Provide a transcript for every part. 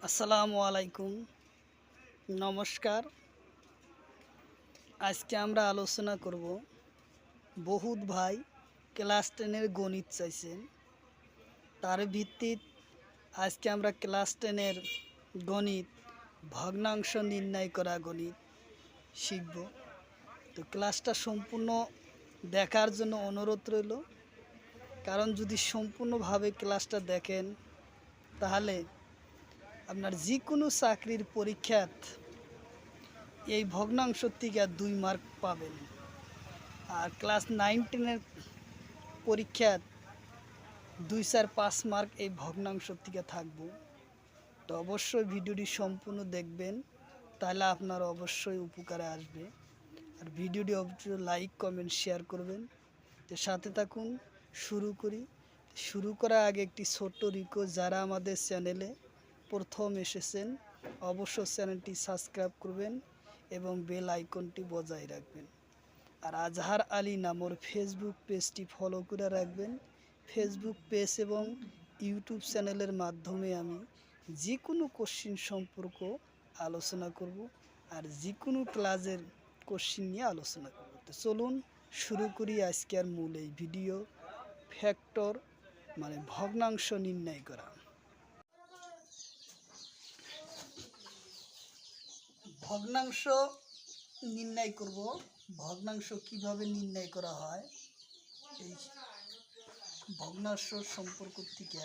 আসসালামু আলাইকুম, নমস্কার। আজকে আমরা আলোচনা করব বহুত ভাই ক্লাস 10-এর গণিত চাইছেন। তার ভিত্তিতে আজকে আমরা ক্লাস 10-এর গণিত ভগ্নাংশ নির্ণয় করা গণিত শিখব। তো ক্লাসটা সম্পূর্ণ দেখার জন্য অনুরোধ রইল, কারণ যদি সম্পূর্ণভাবে ক্লাসটা দেখেন তাহলে আপনার যে কোনো চাকরির পরীক্ষাত এই ভগ্নাংশ থেকে 2 মার্ক পাবেন। আর ক্লাস 9-10-এর পরীক্ষাত 2-4-5 মার্ক এই ভগ্নাংশ থেকে থাকবো। তো অবশ্যই ভিডিওটি সম্পূর্ণ দেখবেন, তাহলে আপনার অবশ্যই উপকারে আসবে। আর ভিডিওটি অবশ্যই লাইক কমেন্ট শেয়ার করবেন। তো সাথে থাকুন, শুরু করি। শুরু করার আগে একটি ছোট্ট রিকোয়েস্ট, যারা আমাদের চ্যানেলে প্রথম এসেছেন অবশ্যই চ্যানেলটি সাবস্ক্রাইব করবেন এবং বেল আইকনটি বজায় রাখবেন। আর আজহার আলী নামর ফেসবুক পেজটি ফলো করে রাখবেন। ফেসবুক পেজ এবং ইউটিউব চ্যানেলের মাধ্যমে আমি যে কোনো কোশ্চিন সম্পর্ক আলোচনা করব, আর যে কোনো ক্লাসের কোশ্চিন নিয়ে আলোচনা করব। তো চলুন শুরু করি আজকের মূল এই ভিডিও, ফ্যাক্টর মানে ভগ্নাংশ নির্ণয় করা। ভগ্নাংশ নির্ণয় করব। ভগ্নাংশ কিভাবে নির্ণয় করা হয়, এই ভগ্নাংশ সম্পর্ক থেকে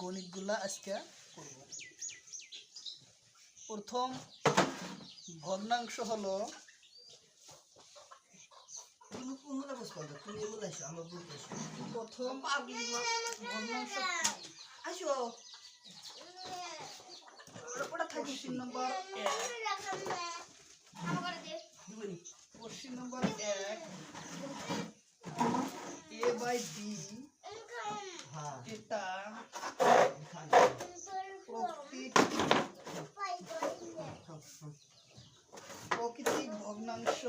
গণিতগুলা আজকে করব। প্রথম ভগ্নাংশ হলো প্রথম ভগ্নাংশ question number 1 A by B, এটা প্রকৃতিক ভগ্নাংশ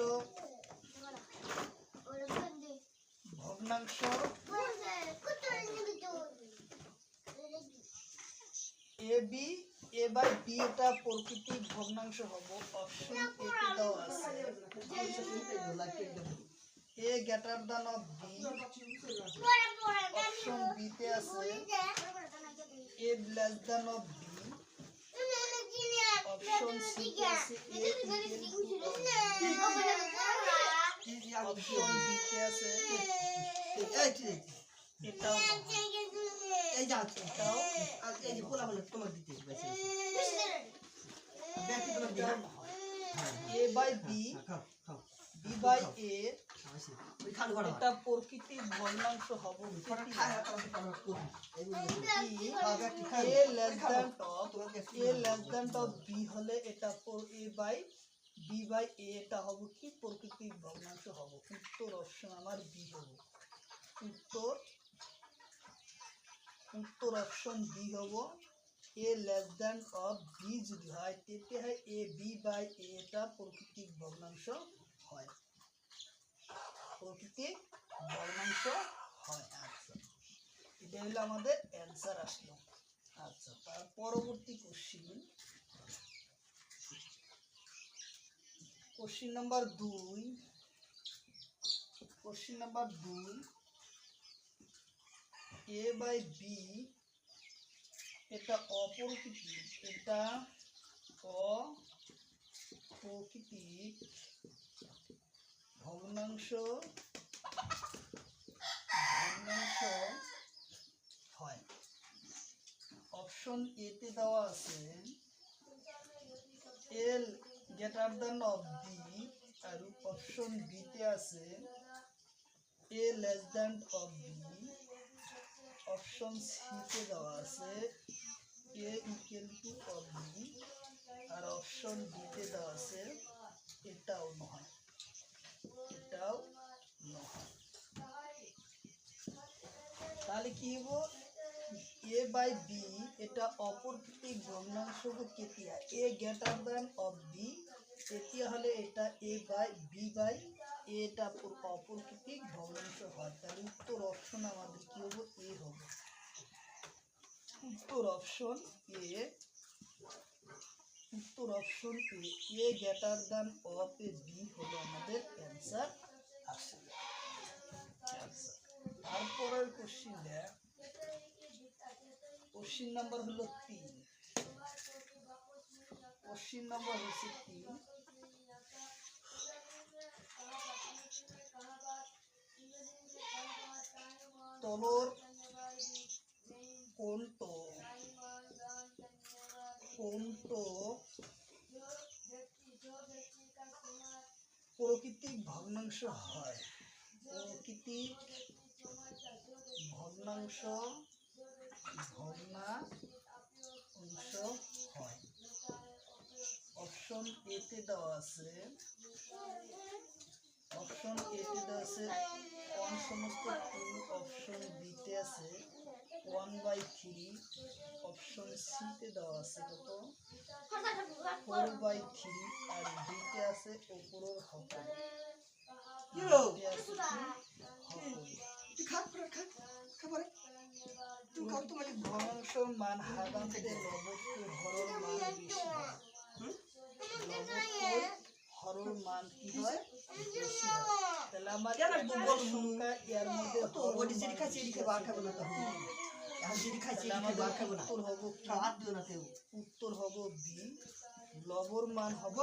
এ বাই বি, এটা প্রকৃতিক ভগ্নাংশ হব। অপশন এতে দেওয়া আছে A greater than of B, option B তে আছে A less than of B, option C তে আছে A equal to option B তে আছে এটাও এই যাচ্ছে, এটাও এই যে পোলা বলে তোমার দিতে বেশি ব্যক্তি তোমার দিতে এ বাই বি, বি বাই এ, এটা প্রকৃতিক ভগ্নাংশ হব। এ লেস দ্যান অফ বি হলে এটা এ বাই বি বাই এ, এটা হব কি প্রকৃতিক ভগ্নাংশ হব। উত্তর অপশন আমার বি হব। উত্তর অপশন বি হব। এ লেস দ্যান অফ বি যদি হয় তেতে হয় এ বি বাই এ, এটা প্রকৃতিক ভগ্নাংশ হয়, প্রকৃতিক ভগ্নাংশ হয়। আচ্ছা, এটা হলো আমাদের অ্যান্সার আসলো। আচ্ছা, তার পরবর্তী question number 2। A by B, এটা অপ্রকৃতিক, এটা অপ্রকৃতিক ভগ্নাংশ হয়। অপশন এ তে দেওয়া আছে L greater than of B, আর অপশন বি তে আছে A less than of B, option C তে দেওয়া আছে A equal to of B, আর অপশন ডি তে দেওয়া আছে এটাও নয়, তাহলে কি হবো? এ বাই বি, এটা অপ্রকৃতিক ভগ্নাংশ কেতিয়া এ গ্রেটার দ্যান অফ বি, কেতিয়া হলে এটা এ বাই বি বাই এটা অপ্রকৃতিক ভগ্নাংশ হয়। তাহলে উত্তর অপশন আমাদের কি হবে? এ হবে। উত্তর অপশন এ উত্তর option A greater than of A B হলো আমাদের অ্যান্সার আসে। তারপরের কোশ্চিন দেখ, কোশ্চিন নাম্বার হলো 3। কোশ্চিন নাম্বার হচ্ছে 3। তলর কোনটো প্রাকৃতিক ভগ্নাংশ হয়? প্রাকৃতিক ভগ্নাংশ হয়। অপশন এ তে দেওয়া আছে, অপশন এ তে দেওয়া আছে 1 সমস্ত 2, অপশন বি তে আছে 1/3, অপশন সি তে দেওয়া আছে কত 4/3, আর ডি তে আছে উপরের হকল। ভগ্নাংশের মান সাধারণত লবত্তর হরর মান বেশি হয়। লবত্তর হরর মান কি হয়? বেশি হয়। তাহলে আমার সংখ্যা এর মধ্যে উত্তর হব বি, লবর মান হবে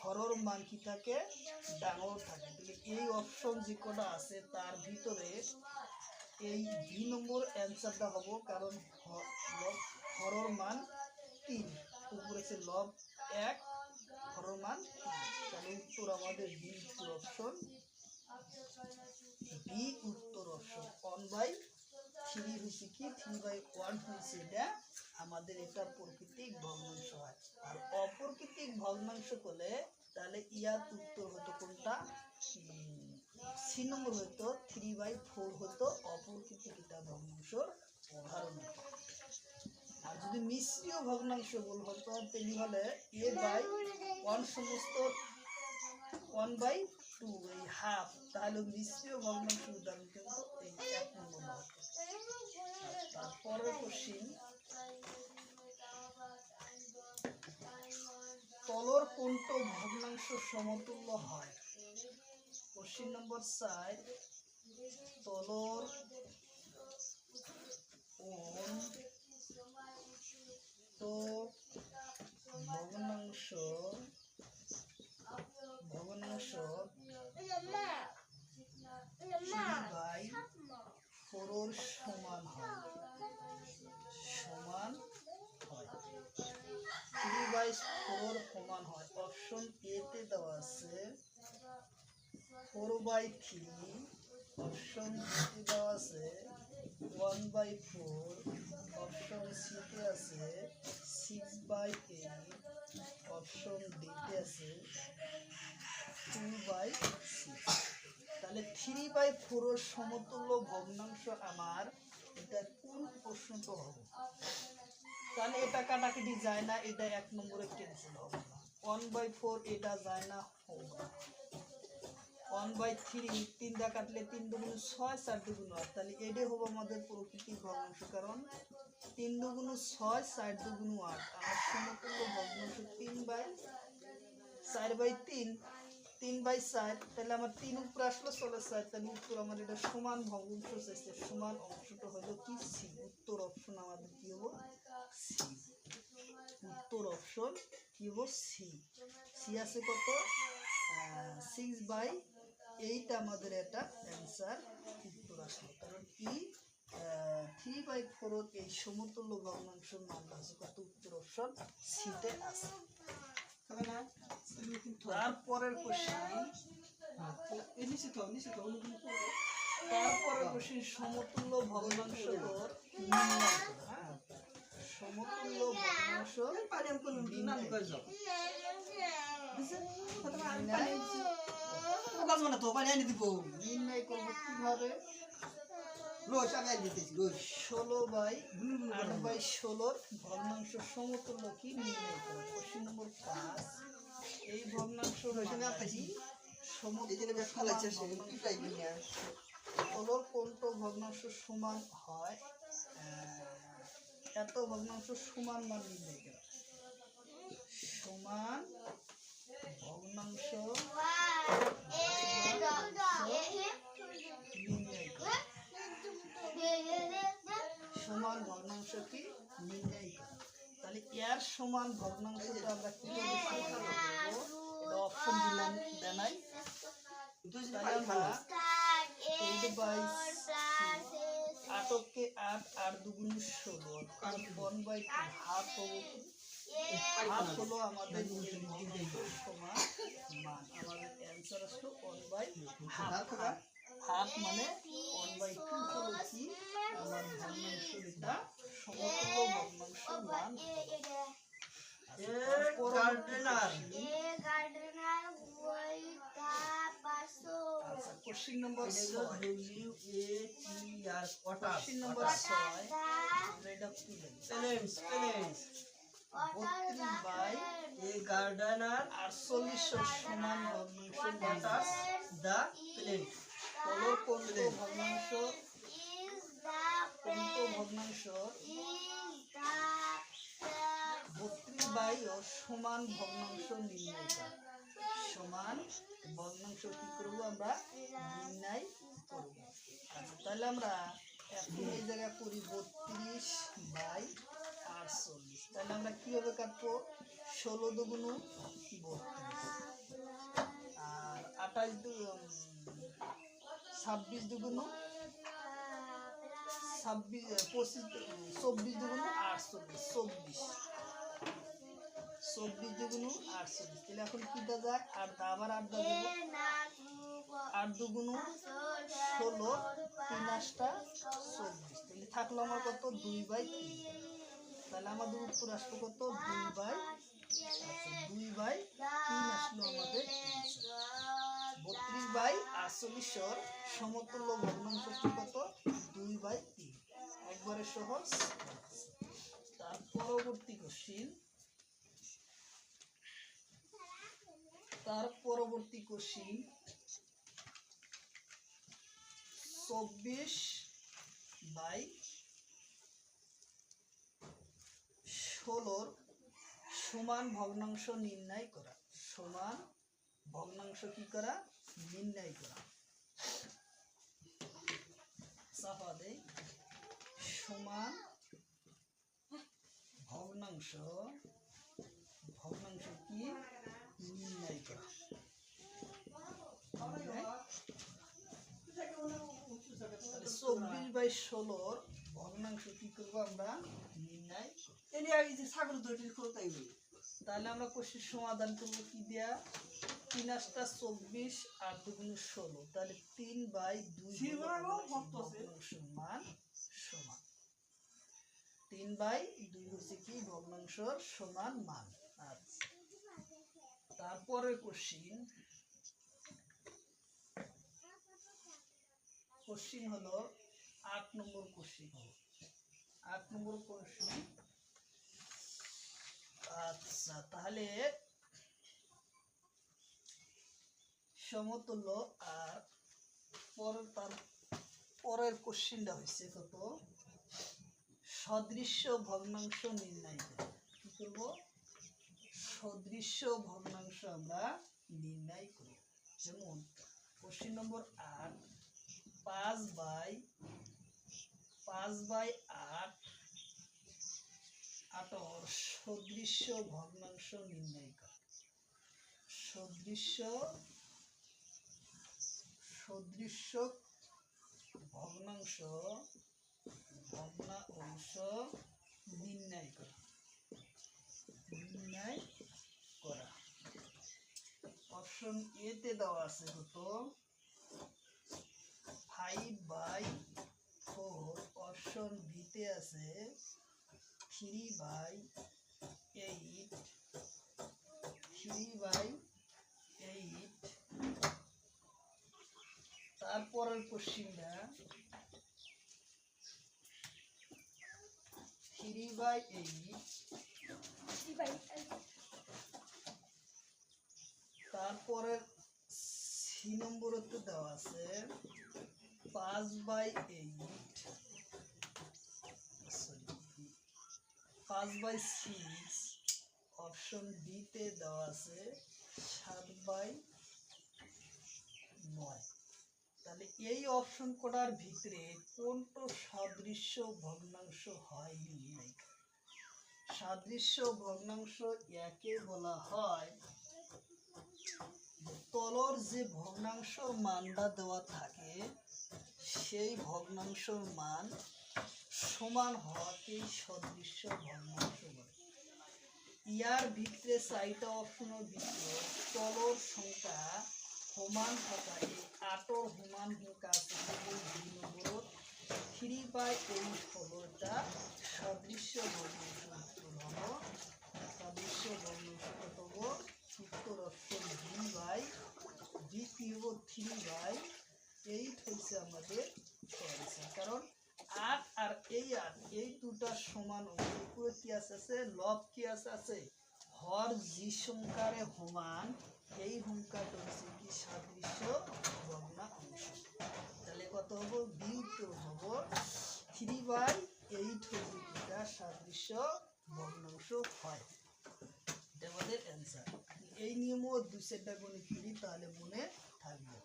হরর মান কি থাকে? ডাঙর থাকে। এই অপশন যে কটা আছে তার ভিতরে এই বি নম্বর অ্যান্সারটা হবো, কারণ হরর মান 3, উপরে আছে লব 1, হরর মান 3। তাহলে উত্তর আমাদের বি উত্তর অপশন, বি উত্তর অপশন 1/3 হচ্ছে কি 3/1 হয়েছে, এটা আমাদের এটা প্রাকৃতিক ভগ্নাংশ হয়। আর অপ্রাকৃতিক ভগ্নাংশ করলে তাহলে ইয়ার উত্তর হতো কোনটা? সি নম্বর হতো 3/4 হতো অপ্রাকৃতিক এটা ভগ্নাংশর উদাহরণ। আর যদি মিশ্রীয় ভগ্নাংশ বল হতো তাহলে হলে a/1 সমস্ত 1/2 এই হাফ, তাহলে মিশ্রীয় ভগ্নাংশ উদাহরণ কিন্তু এই 1 নম্বর হতো। তারপরের কোশ্চিন, তলর কোনটো ভগ্নাংশ সমতুল্য হয়? কোশ্চিন নম্বর 4, তলর কোনটো ভগ্নাংশ 3/4 সমান হয়? 3/4 সমান হয়। অপশন এ তে দেওয়া আছে 4/3, অপশন বি তে দেওয়া আছে 1/4, অপশন সি তে আছে 6/8, অপশন ডি তে আছে 2/6। তাহলে 3/4 সমতুল্য ভগ্নাংশ আমার এটা কোন প্রশ্নটা হবে? তাহলে এটা কাটাকাটি যায় না, এটা 1 নম্বরে ক্যান্সেল হবে না। 1/4 এটা যায় না, হবে না। 1/3 3 দা কাটলে 3 দুগুণ 6, 4 দুগুণ 8, তাহলে এটাই হবে আমাদের প্রাকৃতিক ভগ্নাংশ, কারণ 3 দুগুণ 6, 4 দুগুণ 8 আমার সমতুল্য ভগ্নাংশ 3/4/3, 3/4, তাহলে আমার 3 উপরে আসলো চলে 4, তাহলে উত্তর আমার এটা সমান ভগ্নাংশ চাইছে, সমান অংশটা হলো কি সি। উত্তর অপশন আমাদের কি হবো? সি। উত্তর অপশন কি হবো? সি। সি আছে কত? 6/8 আমাদের এটা অ্যান্সার উত্তর আসলো, কারণ কি 3/4 এই সমতুল্য ভগ্নাংশের মানটা আছে কত? উত্তর অপশন সি তে আছে। তারপরের কোশ্চেন, তারপরের কোশ্চেন সমতুল্য ভগ্নাংশ নির্ণয়। সমতুল্য ভগ্নাংশ নির্ণয় করবো কিভাবে? 16/8/16 ভগ্নাংশ সমতুল্য কি নির্ণয় করবো? কোশ্চেন নম্বর 5, এই ভগ্নাংশ তলর কোনটো ভগ্নাংশ সমান হয়? এত ভগ্নাংশ সমান মান নির্ণয় করা। সমান ভগ্নাংশ নির্ণয় করা। সমান ভগ্নাংশ কি নির্ণয় করা। তাহলে এর সমান ভগ্নাংশটা আমরা কিভাবে সমাধান করব? এটা অপশন দিলাম দেনাই। তাহলে আমরা 8কে 8 8 দুগুণ 16 আর 1/2 হাফ হলো আমাদের সমান মান। আমাদের অ্যান্সার আসলো 1/2। হাফ মানে 1/2 হলো কি আমার ভগ্নাংশ, এটা সমতুল্য ভগ্নাংশ মান। কোশ্চেন নম্বর 6 আমরা এটা কি লিখব? 32/48 সমান ভগ্নাংশ দা প্লেট। কোনটো ভগ্নাংশ 32 সমান ভগ্নাংশ নির্ণয় করা। সমান ভগ্নাংশ কি করব আমরা নির্ণয় করব। তাহলে আমরা এখন এই জায়গা করি 32/48। তাহলে আমরা কিভাবে কাটবো? 16 দুগুণ 32 আর 26 দুগুণ 24 দুগুণ 48 24 দুগুণ 48। তাহলে এখন কি দা যায়? আর আবার 8 দা দেব। 8 দুগুণ 16 3 8টা 24। তাহলে থাকলো আমার কত? 2/3। তাহলে আমাদের উত্তর আসলো কত? 2/3 আসলো আমাদের। 32/48 সমতুল্য ভগ্নাংশ কত? 2/3। একবারে সহজ। তার পরবর্তী কোশ্চেন, 24/16 সমান ভগ্নাংশ নির্ণয় করা। সমান ভগ্নাংশ কি করা? নির্ণয় করা। চাপা দেই। সমান ভগ্নাংশ কি নির্ণয় করা। 24/16 ভগ্নাংশ কি করবো আমরা? নির্ণয়। তাহলে আমরা কোশ্চেন সমাধান করবো কি দিয়া? 3 8টা 24 আর 2 গুণ 16। তাহলে 3/2 ভগ্নাংশ মান সমান। 3/2 হচ্ছে কি ভগ্নাংশের সমান মান। আচ্ছা, তারপরে কোশ্চেন হলো 8 নম্বর কোশ্চেন। 8 নম্বর কোশ্চেন। আচ্ছা, তাহলে সমতুল্য আর পরের কোশ্চেনটা হচ্ছে কত? সদৃশ্য ভগ্নাংশ নির্ণয় করব। কি করব? সদৃশ্য ভগ্নাংশ আমরা নির্ণয় করব। যেমন কোশ্চেন নম্বর 8 5/8 সদৃশ্য ভগ্নাংশ নির্ণয় করা। সদৃশ্য ভগ্নাংশ নির্ণয় করা। অপশন এ তে দেওয়া আছে কত? 5/4। অপশন বি তে আছে 3/8। তারপরের কোশ্চেনটা 3/8। তারপরের সি নম্বরতে দেওয়া আছে 5/8। 5/6 অপশন বি তে দেওয়া আছে 7/9। তাহলে এই অপশন কোটার ভিতরে কোনটো সাদৃশ্য ভগ্নাংশ হয় নির্ণয় করো। সাদৃশ্য ভগ্নাংশ একে বলা হয় তলর যে ভগ্নাংশর মানটা দেওয়া থাকে সেই ভগ্নাংশর মান সমান হওয়াকেই সদৃশ্য ভগ্নাংশ বলে। ইয়ার ভিতরে 4টা অপশনের ভিতরে তলর সংখ্যা সমান থাকা এই 8র সমান সংখ্যা আছে কেবল 2 নম্বরত 3/8 হলো এটা সদৃশ্য ভগ্নাংশ। উত্তর হলো সদৃশ্য ভগ্নাংশ কত হবো? উত্তর অপশন বি কি হবো 3/8 হয়েছে আমাদের সদৃশ্য। কারণ 8 আর এই 8 এই দুটা সমান উপরে কি আছে লব কি আছে হর জি সংখ্যারে সমান এই সংখ্যাটা হচ্ছে কি সাদৃশ্য ভগ্নাংশ। তাহলে কত হবো? বি উত্তর হবো 3/8 হচ্ছে এটা সাদৃশ্য ভগ্নাংশ হয়। এটা আমাদের অ্যান্সার। এই নিয়মও 2-4টা গণিত করি তাহলে মনে থাকবে।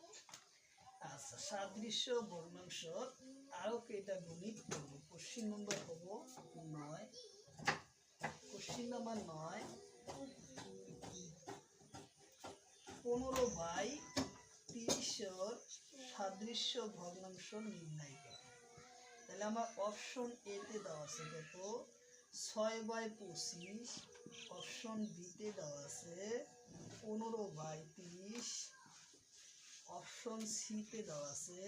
আচ্ছা, সাদৃশ্য ভগ্নাংশ আরো কেটা গণিত করবো। কোশ্চিন নম্বর হবো 9। কোশ্চিন নাম্বার 9, 15/30 সাদৃশ্য ভগ্নাংশ নির্ণয় করো। তাহলে আমার অপশন এ তে দেওয়া আছে কত 6/25, অপশন বি তে দেওয়া আছে 15/30, অপশন সি তে দেওয়া আছে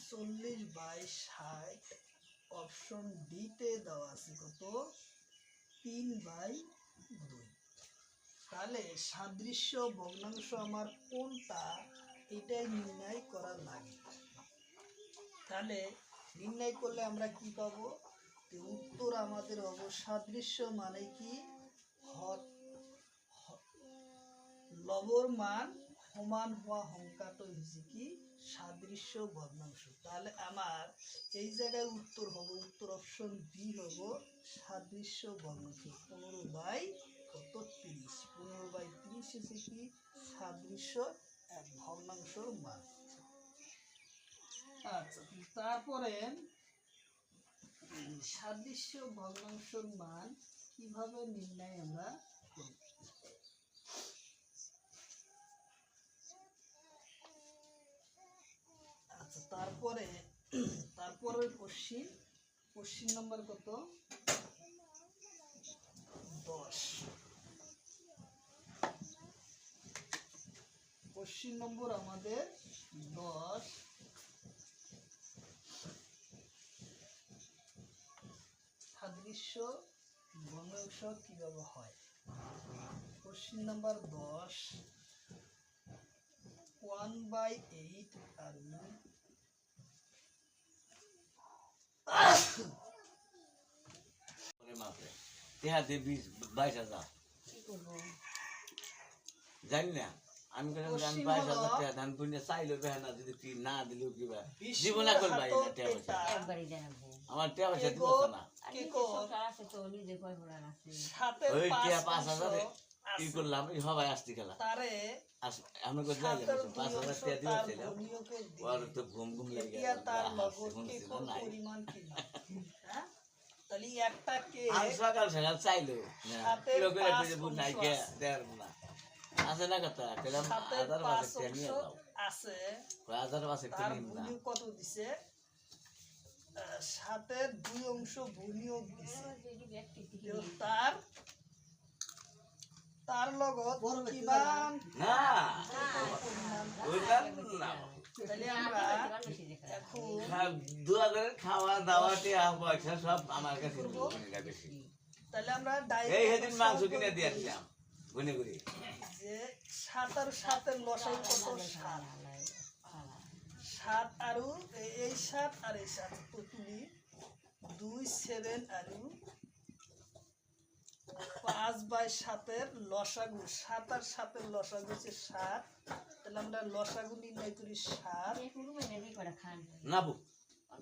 40/60, অপশন ডি তে দেওয়া আছে কত 3/2। তাহলে সাদৃশ্য ভগ্নাংশ আমার কোনটা এটাই নির্ণয় করা লাগে। তাহলে নির্ণয় করলে আমরা কি পাবো? উত্তর আমাদের সাদৃশ্য মানে কি লবর মান সমান হওয়া সংখ্যাটা হচ্ছে কি সাদৃশ্য ভগ্নাংশ। তাহলে আমার এই জায়গায় উত্তর হবে উত্তর অপশন বি হবো সাদৃশ্য ভগ্নাংশ 15/30। 15/30 হচ্ছে কি সাদৃশ্য এক ভগ্নাংশর মান। আচ্ছা, তারপরে সাদৃশ্য ভগ্নাংশর মান কিভাবে নির্ণয় আমরা করব। আচ্ছা, তারপরে কোশ্চিন নাম্বার কত 10। কোশ্চিন নম্বর আমাদের 10। সাদৃশ্য ভগ্নাংশ কিভাবে হয়। কোশ্চিন নাম্বার 10, 1/8 আর জানি না আমি ধান পুণ্য চাইলো বেহানা যদি না দিলেও কিবা জীবনা করবাই না আমার টিয়া পয়সা দিব না ওই টিয়া 5,000 কি করলাম সবাই আসতে খেলা আমি কোথায় যাবো 5,000 টিয়া দিয়েছিলাম ওর তো ঘুম ঘুম লেগে সকাল সকাল চাইলো নাই দেওয়ার না আছে না কথা হাজার মাসে নিয়ে যাও আছে হাজার মাসে কত দিছে 7-এর 2 অংশ বিনিয়োগ দিছে তার লগত কিমান না ওইটা না তাহলে আমরা এখন 2000 খাওয়া দাওয়া টিয়া পয়সা সব আমার কাছে বেশি। তাহলে আমরা এই সেদিন মাংস কিনে দিয়ে দিলাম গুনে গুনে যে 7 আর 7-এর লসাই কত 7 আরু এই 7 আর এই 7 টোটালি 2 7 আরু 5/7-এর লসাগু 7 আর 7-এর লসাগু হচ্ছে 7। তাহলে আমরা লসাগু নির্ণয় করি 7 না বু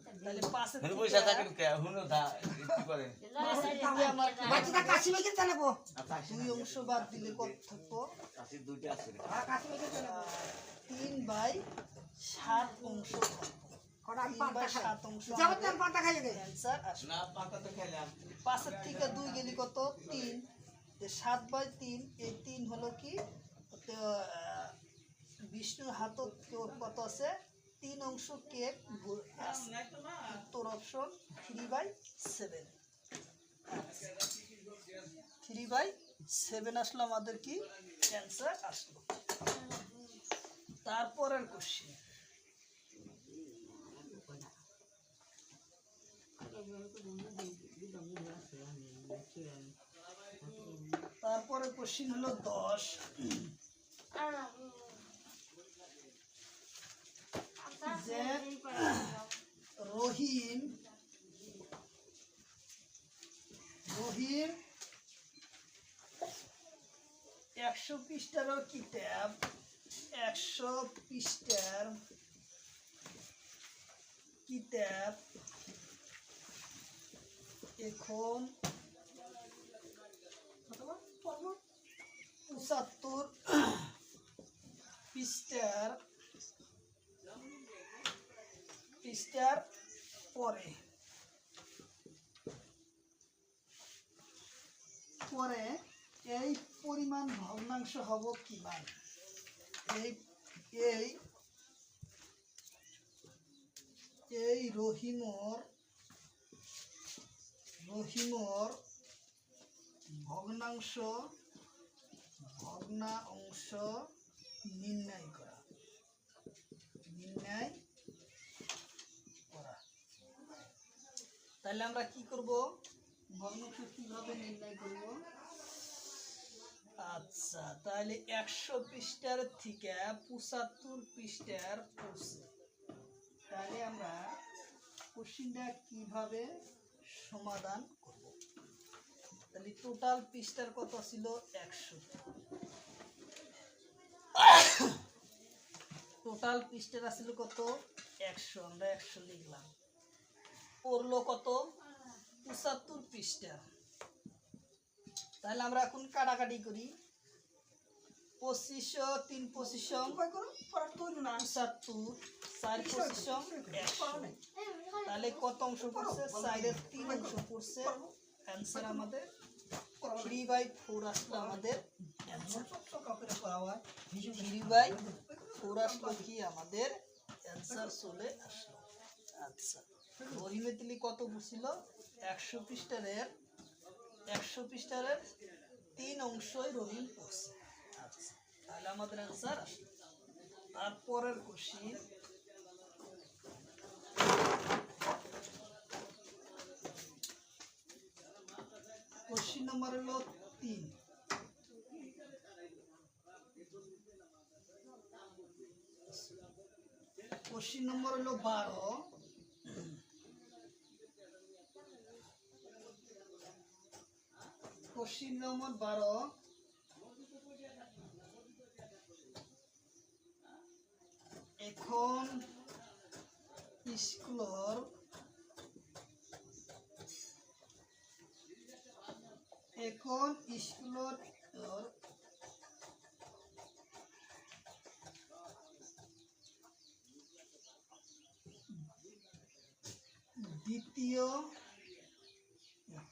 তাহলে পাঁচের হেন থেকে পয়সা থাকেন কে হুনো দা কি করেন পাঁচের থেকে আমার কি বাচ্চাটা কাশি মেখে চালাবো। আচ্ছা দুই অংশ বাদ দিলে কত থাকবো? কাশি দুইটা আছে রে। কাশি মেখে চালাবো। 3/7 অংশ থাকবো। কটা আমি 3/7 পান্তা খাই। অংশ যাবো তো আমি পান্তা খাই গে। অ্যান্সার আসবে। না পাতা তো খেলাম পাঁচের থেকে 2 গেলি কত? 3। 7/3 এই 3 হলো কি? তো, বিষ্ণুর হাতত কত আছে? 3 অংশ কেক আছে। উত্তর অপশন 3/7। 3/7 আসলো আমাদের কি অ্যান্সার আসলো। তারপরের কোশ্চেন, তারপরের কোশ্চেন হলো 10। যে রহিম 100 পৃষ্ঠার কিতাব 100 পৃষ্ঠার কিতাব এখন 75 পৃষ্ঠার পরে এই পরিমাণ ভগ্নাংশ হব কি মান? এই রহিমর ভগ্নাংশ নির্ণয় করা। তাহলে আমরা কি করব? ভগ্নাংশ কিভাবে নির্ণয় করব? আচ্ছা, তাহলে 100 পৃষ্ঠার থেকে 75 পৃষ্ঠার পড়ছে। তাহলে আমরা কোশ্চেনটা কিভাবে সমাধান করব? তাহলে টোটাল পৃষ্ঠার কত ছিল? 100। টোটাল পৃষ্ঠার ছিল কত? 100। আমরা 100 লিখলাম। পড়লো কত? 75 পৃষ্ঠা। তাহলে আমরা এখন কাটাকাটি করি। 25 3 25 কই করো? পড়া তো না। 75 4 25 100। তাহলে কত অংশ পড়ছে? 4-এর 3 অংশ পড়ছে। অ্যান্সার আমাদের 3/4 আসলো আমাদের অ্যান্সার। 3/4 আসলো কি আমাদের অ্যান্সার চলে আসলো। আচ্ছা, রহিমে তিলি কত পড়ছিল? 100 পৃষ্ঠার 3 অংশই রহিম পড়ছে। আচ্ছা, তাহলে আমাদের অ্যান্সার আসলো। তারপরের কোশ্চেন, কোশ্চেন নাম্বার হলো 3। কোশ্চেন নম্বর হলো 12। কোশ্চেন নম্বর 12, এখন স্কুলর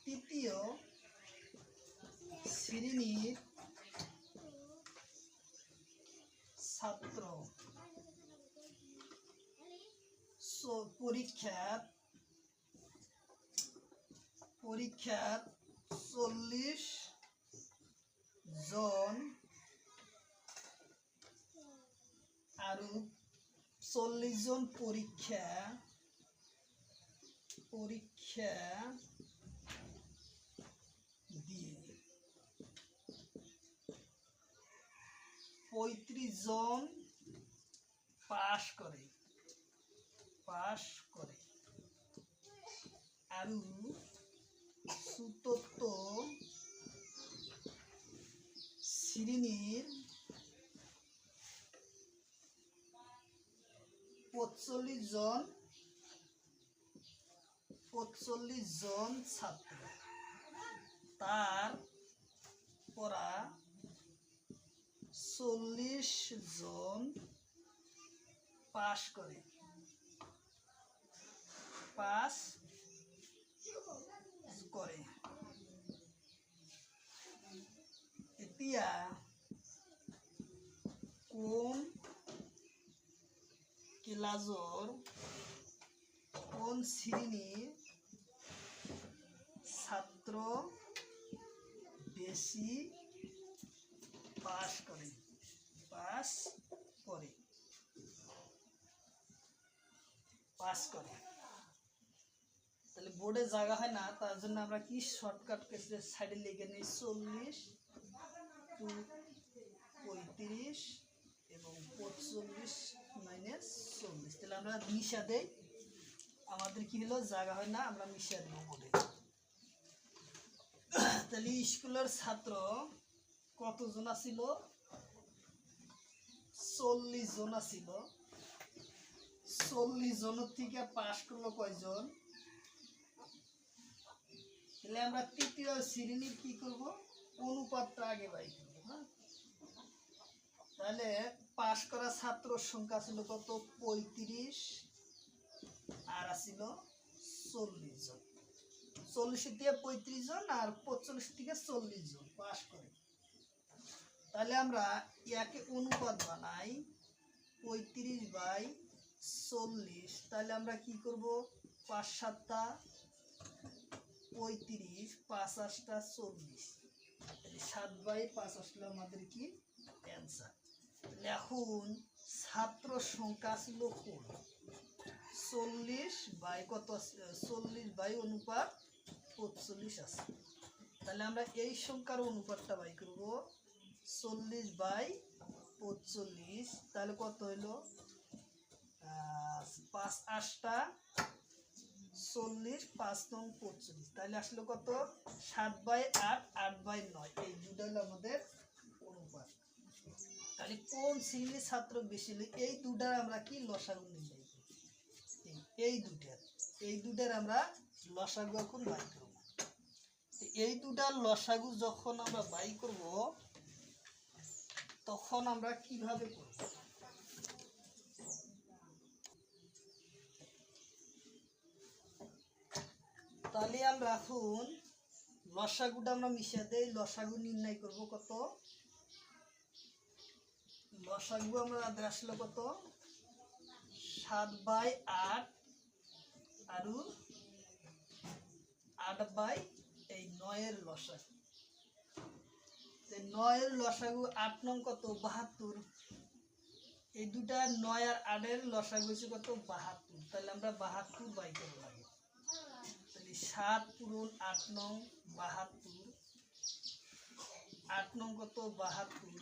তৃতীয় শ্রেণীর ছাত্র পরীক্ষার 40 জন আরো 40 জন পরীক্ষা দিয়ে 35 জন পাশ করে আরো 74 শ্রেণীর 45 জন 45 জন ছাত্র তার পড়া 40 জন পাস করে এতিয়া কোন ক্লাসৰ কোন শ্রেণীর ছাত্র বেশি পাস করে তাহলে বোর্ডে জায়গা হয় না, তার জন্য আমরা কি শর্টকাট কেসে সাইডে লিখে নিই 40 টু 35 এবং 45 মাইনাস 40। তাহলে আমরা মিশা দেই, আমাদের কি হলো জায়গা হয় না, আমরা মিশা দেব বোর্ডে। তাহলে স্কুলের ছাত্র কতজন আছিল? 40 জন আছিল। 40 জনের থেকে পাস করলো কয়জন? তাহলে আমরা তৃতীয় শ্রেণীর কি করব, অনুপাতটা আগে বাই করব। হ্যাঁ, তাহলে পাস করা ছাত্র সংখ্যা ছিল কত? 35 আর আছিল 40 জন। 40 থেকে 35 জন আর 45 থেকে 40 জন পাস করে। তাহলে আমরা একে অনুপাত বানাই 35/40। তাহলে আমরা কি করব, 5 7 35, 5 8 40, 7/5 আসলে আমাদের কি অ্যান্সার। এখন ছাত্র সংখ্যা ছিল 40 বাই কত? 40 বাই অনুপাত 45 আছে। তাহলে আমরা এই সংখ্যার অনুপাতটা বাই করব 40/45। তাহলে কত হইল? 5 8 40, 5 9 45। তাহলে আসলে কত? 7/8, 8/9। এই দুটো হলো আমাদের অনুপাত। তাহলে কোন শ্রেণীর ছাত্র বেশি হলে এই দুটার আমরা কি লসাগু নির্ণয় করব। এই দুটার আমরা লসাগু এখন বাই করব। এই দুটার লসাগু যখন আমরা বাই করব তখন আমরা কিভাবে করব? তাহলে আমরা এখন লসাগুটা আমরা মিশিয়ে দেই, লসাগু নির্ণয় করব কত? লসাগু আমরা আসলে কত? 7/8 আর 8/9 এর লসাগু। 9 এর লসাগু 8 নং কত? 72। এই দুটা 9 আর 8 এর লসাগু হচ্ছে কত? 72। তাহলে আমরা 72 বাই করব লাগে। তাহলে 7 পূরণ 8 নং 72। 8 নং কত? 72।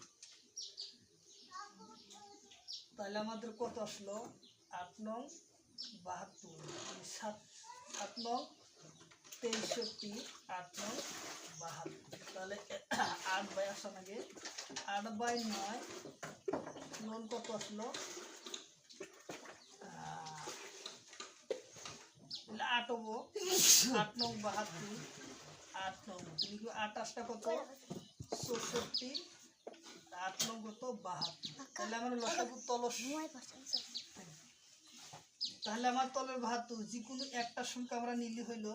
তাহলে আমাদের কত আসলো? 8 নং 72। 7 নং 63, 8 নং 72। তাহলে 8 বাই আসার আগে 8/9 নন কত আসলো? 8 হবো। 8 নং 72, 8 নং 28টা কত? 64, 8 নং কত? 72। তাহলে আমার লসাগু তাহলে আমার তলের 72 যে কোনো একটা সংখ্যা আমরা নিলে হইলো।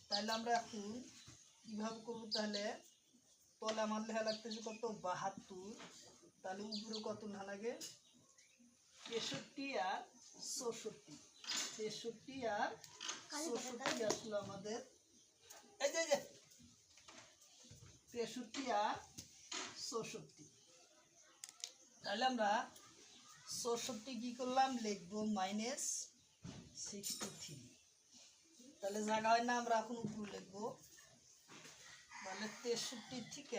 তাহলে আমরা এখন কিভাবে করব? তাহলে তলে আমার লেখা লাগতেছে কত? 72। তাহলে উপরে কত না লাগে? 63 আর 64। 63 আর 64 আসলো আমাদের। এই যে 63 আর 64। তাহলে আমরা 64 কি করলাম? লিখবো -63। তাহলে জায়গা হয় না, আমরা এখন উপরে লিখবো। তাহলে 63 থেকে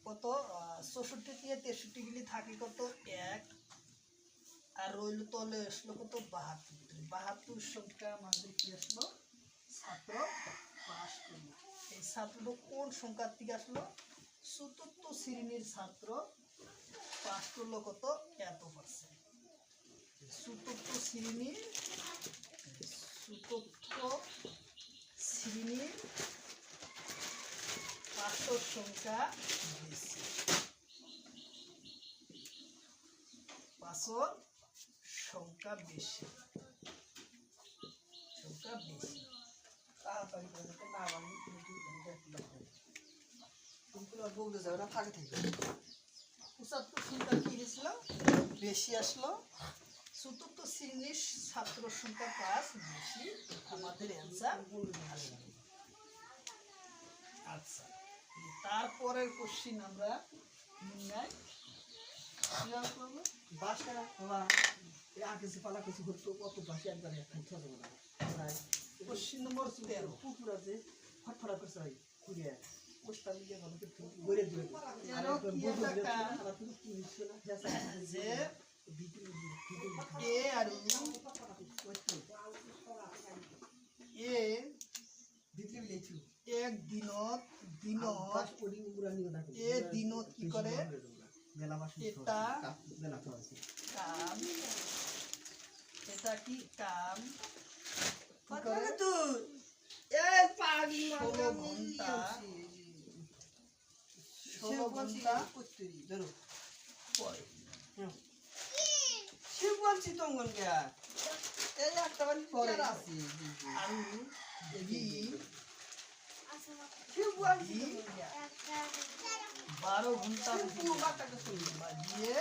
কত? 64 থেকে 63 গেলে থাকে কত? 1 আর রইল তলে আসলো কত? 72। 72 সংখ্যা আমাদের কি আসলো? ছাত্র পাস করলো। এই ছাত্রটা কোন সংখ্যার থেকে আসলো? চতুর্থ শ্রেণীর ছাত্র পাস করলো কত? এত%। চতুর্থ শ্রেণীর পাঁচর সংখ্যা বেশি। পাঁচর সংখ্যা বেশি, সংখ্যা বেশি। তাড়াতাড়ি করে তো না বানি কিন্তু আর বলতে যাবে না ফাঁকে থেকে ৭৫ সংখ্যা কি হয়েছিল? বেশি আসলো। চতুর্থ শ্রেণীর ছাত্র সংখ্যা ৫ বেশি, আমাদের অ্যান্সার আসলো। আচ্ছা, তারপরের কোশ্চিন আমরা নির্ণয় কিভাবে করবো? বাসা বাবা এই আগে যে পালা কিছু করতো কত বাসি একবার খাইতে হবে না কোশ্চিন নম্বর ১৩। পুকুর আছে ফটফটা করছে ভাই কুড়িয়ে পোস্টার লিখে ভালো করে গড়ে দিবে তেরো কি একটা যে এ আর এ এক দিনত এ দিনত কি করে এটা কাম, এটা কি কাম কি করে 16 ঘন্টা 16 ঘন্টা পরে। আর বি 12 ঘন্টা বাজিয়ে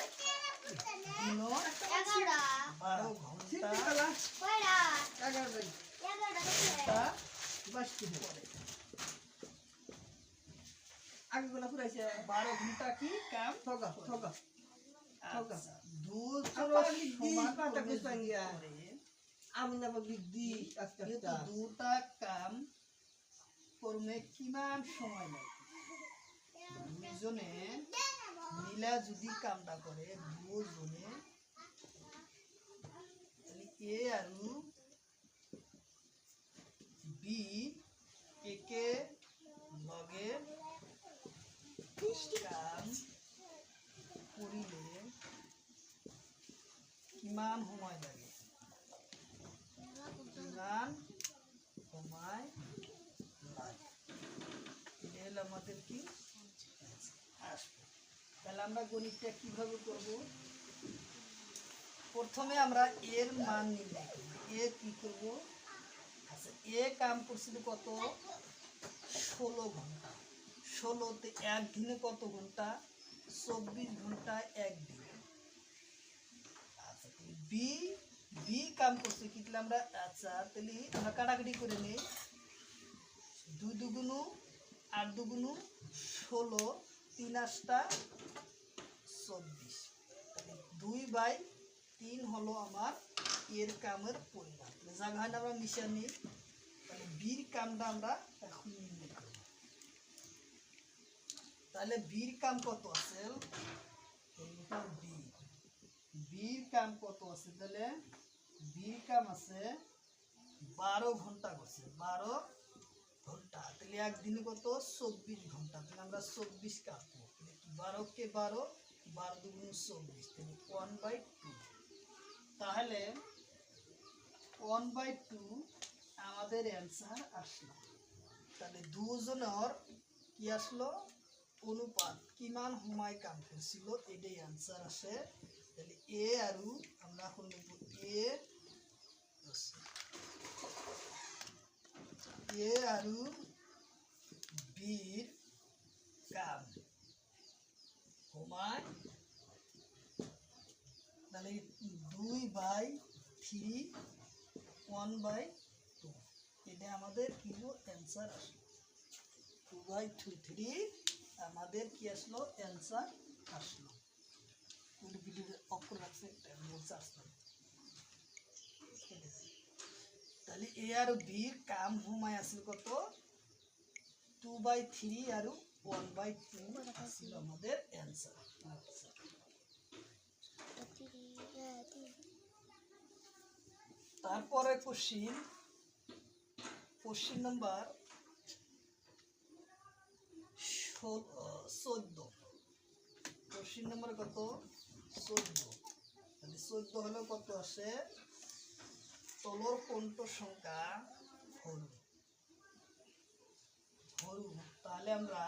দিনত 12 ঘন্টা পরে। আগে গুলা ফুরাইছে 12 ঘন্টা কি কাম ঠকা ঠকা আচ্ছা, দুই আবার লিখবি, সমান পাটা করবে গুছান গিয়া। করে, আমি না বলি দি আজকে যেহেতু দুটা কাম করবে কিমান সময় লাগে, দুজনে মিলা যদি কামটা করে দুজনে এ আর বি একে লগে কাম করিলে কিমান সময় লাগে, কিমান সময় লাগে, এটা হলো আমাদের কি আসবে। তাহলে আমরা গণিতটা কিভাবে করব? প্রথমে আমরা এর মান নির্ণয় করব। এ কি করব? আচ্ছা, এ কাম করছিল কত? 16 ঘন্টা। 16তে এক দিনে কত ঘন্টা? 24 ঘন্টা এক দিন। আচ্ছা, বি বি কাম করছে কি তাহলে আমরা, আচ্ছা তাহলে আমরা কাটাকাটি করে নেই। 2 দুগুণু 8 দুগুণু 16, 3 8টা 24, 2/3 হলো আমার এর কামের পরিমাণ। জায়গায় আমরা মিশিয়ে নিই, তাহলে বির কামটা আমরা এখন নির্ণয় করব। তাহলে বীর কাম কত আছে? বি বীর কাম কত আছে? তাহলে বীর কাম আছে 12 ঘন্টা করছে, 12 ঘন্টা। তাহলে একদিনে কত? 24 ঘন্টা। তাহলে আমরা 24 কাটবো। 12 কে 12, 12 দুগুণ 24, তাহলে 1/2। তাহলে 1/2 আমাদের অ্যান্সার আসলো। তাহলে দুজনের কি আসলো? অনুপাত কিমান সময় কাম করছিল, এটাই অ্যান্সার আসে। তাহলে এ আর আমরা এখন লিখব এ আর বির কাম সময়, তাহলে 2/3 1/2, এটা আমাদের কি অ্যান্সার আসলো। 2/3 আমাদের কি আসলো? অ্যান্সার আসলো। ভিডিওতে অফ করে রাখছে, বলছে আসলো। তাহলে এ আর বির কাম সময় আসলে কত? 2/3 আর 1/2 আসছিল আমাদের অ্যান্সার। আচ্ছা, তারপরে কোশ্চিন নাম্বার 14। কোশ্চিন নাম্বার কত? 14। তাহলে 14 হলো কত আসে? তলর কোনটো সংখ্যা হরু। তাহলে আমরা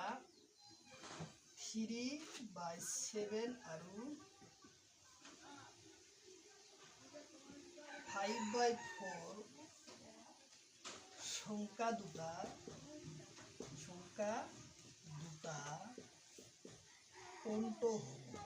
3/7 আৰু 5/4 সংখ্যা দুটা কোনটো হ'ব